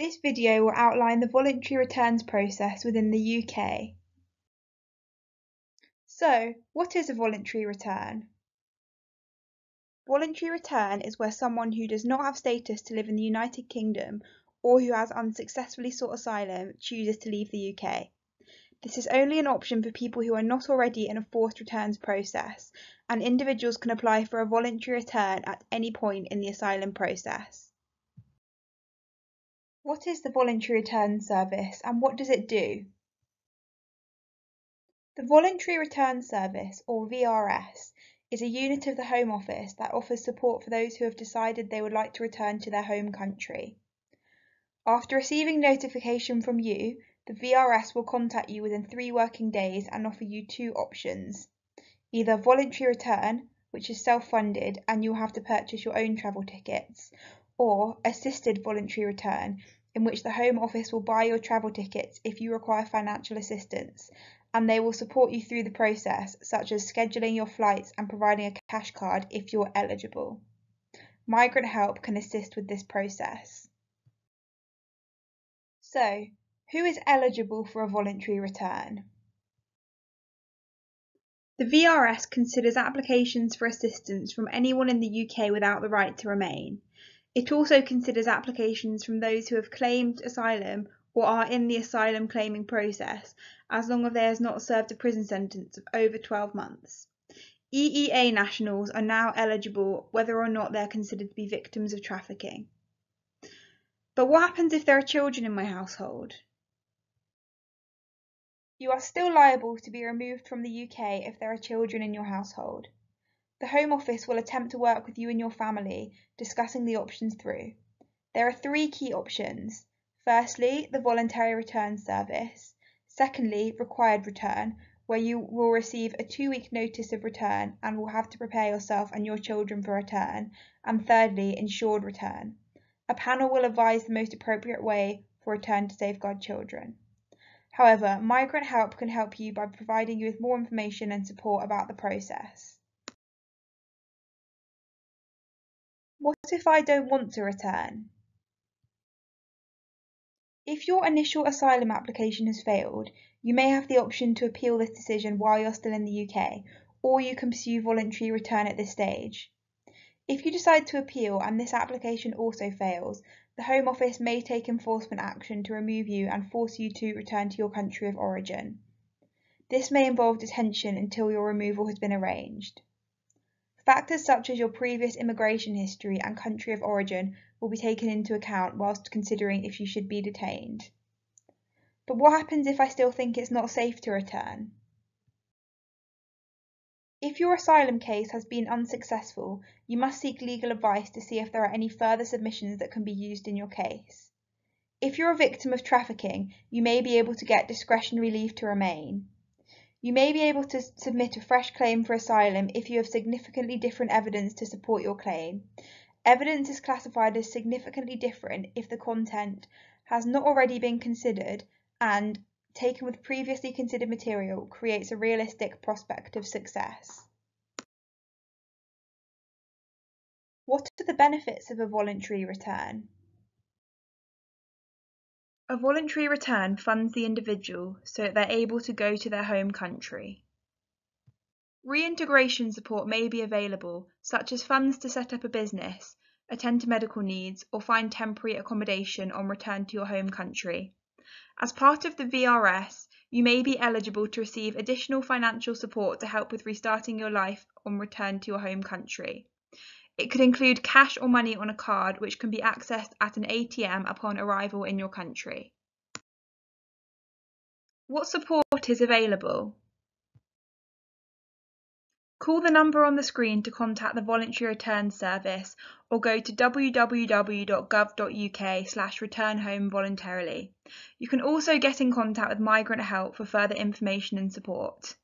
This video will outline the voluntary returns process within the UK. So, what is a voluntary return? Voluntary return is where someone who does not have status to live in the United Kingdom or who has unsuccessfully sought asylum chooses to leave the UK. This is only an option for people who are not already in a forced returns process, and individuals can apply for a voluntary return at any point in the asylum process. What is the Voluntary Return Service and what does it do? The Voluntary Return Service, or VRS, is a unit of the Home Office that offers support for those who have decided they would like to return to their home country. After receiving notification from you, the VRS will contact you within 3 working days and offer you 2 options. Either voluntary return, which is self-funded and you'll have to purchase your own travel tickets, or assisted voluntary return, in which the Home Office will buy your travel tickets if you require financial assistance, and they will support you through the process, such as scheduling your flights and providing a cash card if you're eligible. Migrant Help can assist with this process. So, who is eligible for a voluntary return? The VRS considers applications for assistance from anyone in the UK without the right to remain. It also considers applications from those who have claimed asylum or are in the asylum claiming process, as long as they have not served a prison sentence of over 12 months. EEA nationals are now eligible whether or not they are considered to be victims of trafficking. But what happens if there are children in my household? You are still liable to be removed from the UK if there are children in your household. The Home Office will attempt to work with you and your family, discussing the options through. There are 3 key options. Firstly, the Voluntary Return Service. Secondly, Required Return, where you will receive a 2-week notice of return and will have to prepare yourself and your children for return. And thirdly, Insured Return. A panel will advise the most appropriate way for return to safeguard children. However, Migrant Help can help you by providing you with more information and support about the process. What if I don't want to return? If your initial asylum application has failed, you may have the option to appeal this decision while you're still in the UK, or you can pursue voluntary return at this stage. If you decide to appeal and this application also fails, the Home Office may take enforcement action to remove you and force you to return to your country of origin. This may involve detention until your removal has been arranged. Factors such as your previous immigration history and country of origin will be taken into account whilst considering if you should be detained. But what happens if I still think it's not safe to return? If your asylum case has been unsuccessful, you must seek legal advice to see if there are any further submissions that can be used in your case. If you're a victim of trafficking, you may be able to get discretionary leave to remain. You may be able to submit a fresh claim for asylum if you have significantly different evidence to support your claim. Evidence is classified as significantly different if the content has not already been considered and, taken with previously considered material, creates a realistic prospect of success. What are the benefits of a voluntary return? A voluntary return funds the individual so that they're able to go to their home country. Reintegration support may be available, such as funds to set up a business, attend to medical needs, or find temporary accommodation on return to your home country. As part of the VRS, you may be eligible to receive additional financial support to help with restarting your life on return to your home country. It could include cash or money on a card which can be accessed at an ATM upon arrival in your country. What support is available? Call the number on the screen to contact the Voluntary Return Service or go to www.gov.uk/returnhomevoluntarily. You can also get in contact with Migrant Help for further information and support.